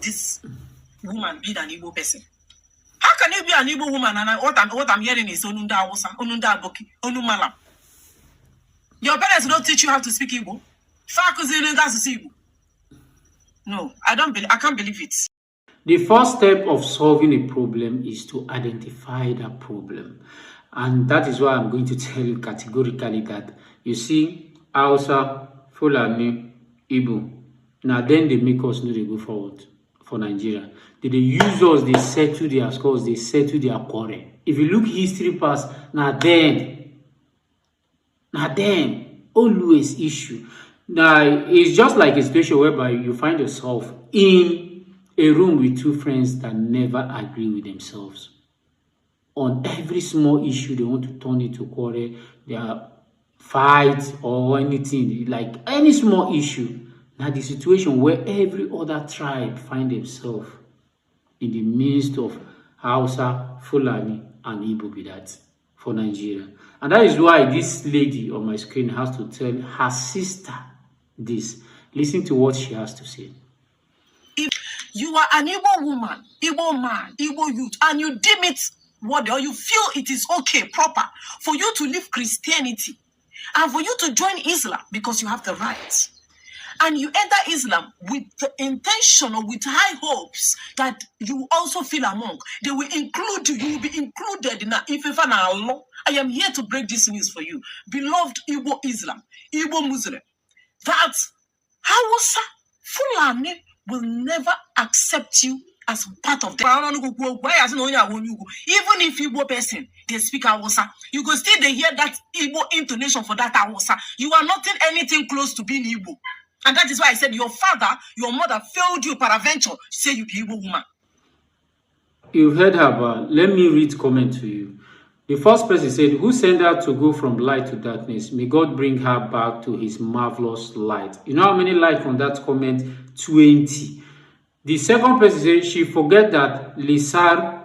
this woman be an Igbo person? How can you be an Igbo woman and what I'm hearing is Onunda Hausa, Onunda Aboki, Onumalam? Your parents don't teach you how to speak Igbo? No, I can't believe it. The first step of solving a problem is to identify that problem. And that is why I'm going to tell you categorically that, you see, Hausa, Fulani, Igbo, now then they make us know they go forward for Nigeria. They use us, they settle their scores, they settle their quarrel. If you look history past, now then, always issue. Now, it's just like a situation whereby you find yourself in a room with two friends that never agree with themselves. On every small issue, they want to turn it to quarrel, their fight or anything, like any small issue. Now, the situation where every other tribe find themselves in the midst of Hausa, Fulani, and Igbo be that for Nigeria. And that is why this lady on my screen has to tell her sister this. Listen to what she has to say. If you are an Igbo woman, Igbo man, Igbo youth, and you deem it worthy, or you feel it is okay, proper, for you to leave Christianity and for you to join Islam because you have the right, and you enter Islam with the intention or with high hopes that you also feel among, they will include you, you will be included in Allah. I am here to break this news for you, beloved Igbo Islam, Igbo Muslim, that Hausa, Fulani will never accept you as part of them. Even if Igbo person, they speak Hausa, you go still they hear that Igbo intonation for that Hausa. You are not in anything close to being Igbo. And that is why I said your father, your mother failed you peradventure to say you be Igbo woman. You've heard her, but let me read comment to you. The first person said, who sent her to go from light to darkness? May God bring her back to his marvelous light. You know how many likes on that comment? 20. The second person said, she forget that Lisar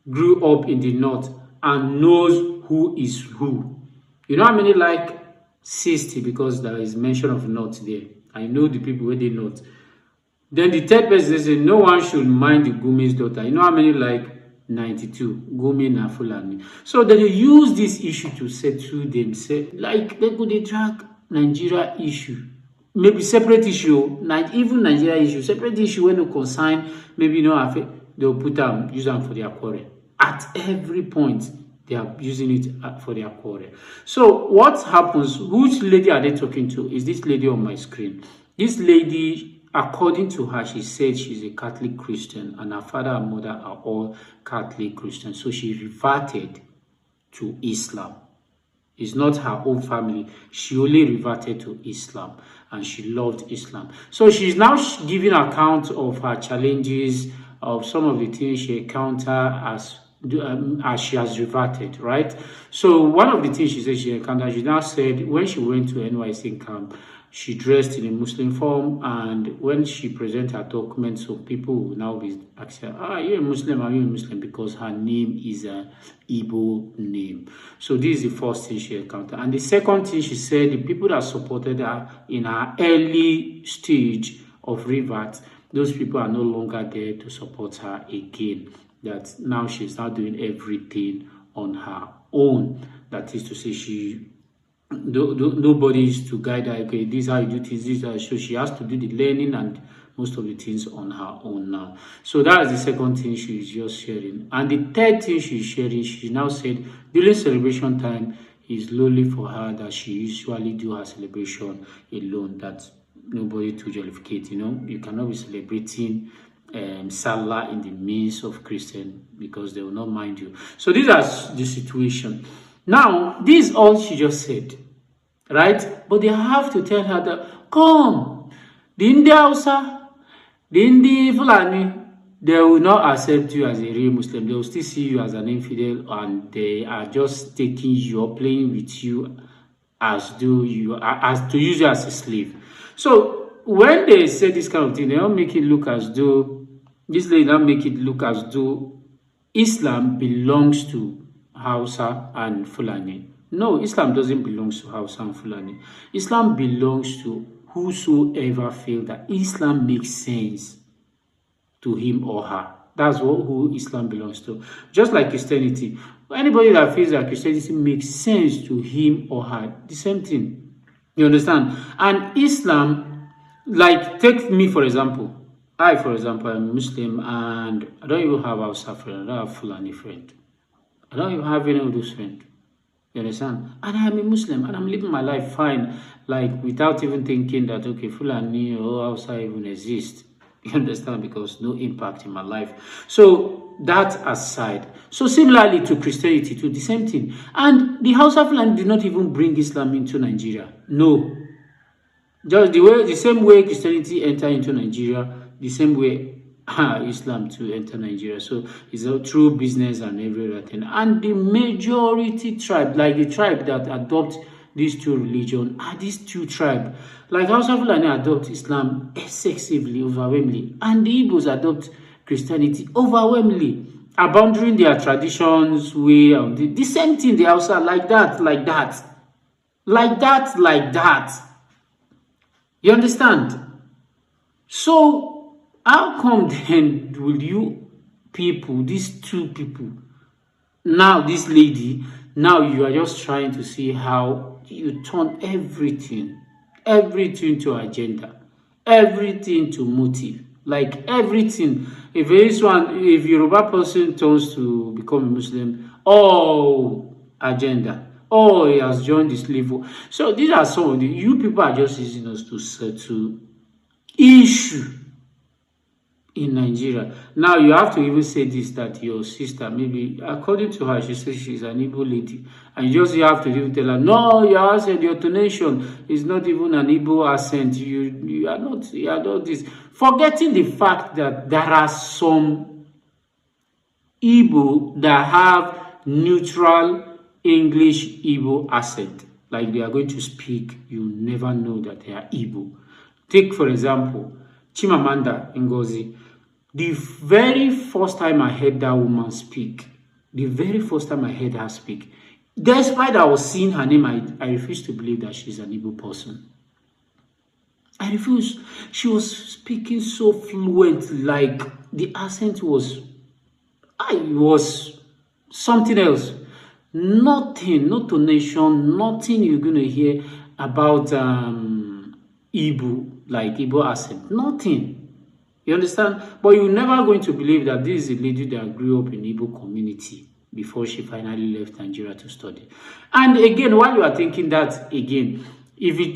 grew up in the north and knows who is who. You know how many likes? 60, because there is mention of north there. I know the people where they north. Then the third person said, no one should mind the Gumi's daughter. You know how many likes? 92. Gumi na Fulani. So they use this issue to settle themselves. Like they could drag Nigeria issue. Maybe separate issue, even Nigeria issue, separate issue when they consign, maybe they'll put them, use them for their quarrel. At every point, they are using it for their quarrel. So what happens? Which lady are they talking to? Is this lady on my screen? This lady, according to her, she said she's a Catholic Christian and her father and mother are all Catholic Christians. So she reverted to Islam. It's not her own family. She only reverted to Islam and she loved Islam. So she's now giving account of her challenges, of some of the things she encountered as she has reverted, right? So one of the things she said she encountered, she now said when she went to NYC camp, she dressed in a Muslim form, and when she presented her documents, so people will now be asking, are you a Muslim? Are you a Muslim? Because her name is an Igbo name. So this is the first thing she encountered. And the second thing she said, the people that supported her in her early stage of revert, those people are no longer there to support her again. That now she's now doing everything on her own. That is to say, nobody is to guide her. Okay, this is how you do things. This is how. So she has to do the learning and most of the things on her own now. So that is the second thing she is just sharing. And the third thing she's sharing, she now said during celebration time is lonely for her, that she usually do her celebration alone. That nobody to jollificate. You cannot be celebrating Salah in the midst of Christian because they will not mind you. So these are the situation. Now, this is all she just said, right? But they have to tell her that, come, the India Hausa, the Indi Fulani, they will not accept you as a real Muslim. They will still see you as an infidel, and they are just taking you or playing with you as to use you as a slave. So when they say this kind of thing, they don't make it look as though, this lady don't make it look as though Islam belongs to Hausa and Fulani. No, Islam doesn't belong to Hausa and Fulani. Islam belongs to whosoever feel that Islam makes sense to him or her. That's who Islam belongs to. Just like Christianity. Anybody that feels that Christianity makes sense to him or her, the same thing. You understand? And Islam, like, take me for example. I, for example, am Muslim and I don't even have Hausa friend. I don't have Fulani friend. I don't even have any of those friends. You understand? And I'm a Muslim and I'm living my life fine, like without even thinking that, okay, Fulani or Hausa even exist. You understand? Because no impact in my life. So that aside. So similarly to Christianity, to the same thing. And the Hausa Fulani did not even bring Islam into Nigeria. No. Just the same way Christianity entered into Nigeria, the same way Islam to enter Nigeria. So it's a true business and every other thing. And the majority tribe, like the tribe that adopt these two religions, are these two tribes. Like Hausa Fulani adopt Islam excessively, overwhelmingly, and the Igbos adopt Christianity overwhelmingly, abandoning their traditions, way of the same thing. The Hausa like that. You understand? So how come then will you people, these two people, now this lady, now you are just trying to see how you turn everything to agenda, everything to motive, like everything. If Yoruba person turns to become a Muslim, oh, agenda. Oh, he has joined this level. So these are some of the, you people are just using us to settle issue in Nigeria. Now you have to even say this, that your sister, maybe according to her, she says she's an Igbo lady, and you have to even tell her, no, your accent, your tonation is not even an Igbo accent. You are not this. Forgetting the fact that there are some Igbo that have neutral English Igbo accent, like they are going to speak, you never know that they are Igbo. Take for example Chimamanda Ngozi. The very first time I heard that woman speak, despite I was seeing her name, I refused to believe that she's an Igbo person. I refused. She was speaking so fluent, like the accent was something else. Nothing, no tonation, nothing you're going to hear about Igbo, like Igbo accent. Nothing. You understand? But you're never going to believe that this is a lady that grew up in Igbo community before she finally left Nigeria to study. And again, while you are thinking that, again, if you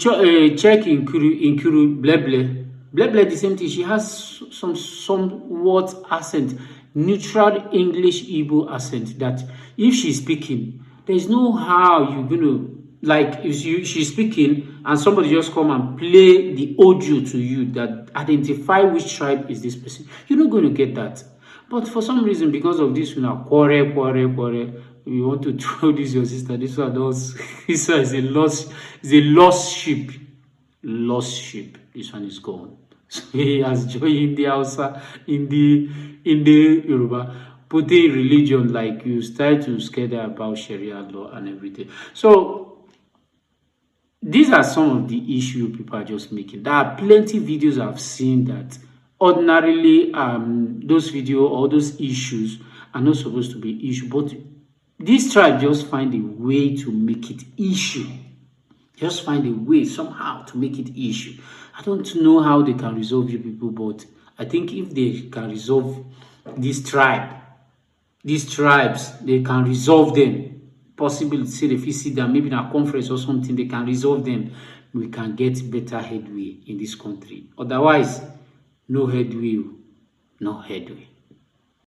check in Pr0blem, the same thing. She has some somewhat accent, neutral English Igbo accent, that if she's speaking, there's no how you're going to, like, if she's speaking and somebody just come and play the audio to you that identify which tribe is this person, you're not going to get that. But for some reason, because of this, quarrel, you want to throw this your sister. This one does. This one is a lost sheep. This one is gone. So he has joined the Hausa in the Yoruba, putting religion, like you start to scare them about Sharia law and everything. So these are some of the issues people are just making. There are plenty of videos I've seen that ordinarily those videos or those issues are not supposed to be issue, but this tribe just find a way to make it issue. Just find a way somehow to make it issue. I don't know how they can resolve you people, but I think if they can resolve these tribes, they can resolve them. Possibly, say if you see them maybe in a conference or something, they can resolve them. We can get better headway in this country. Otherwise, no headway.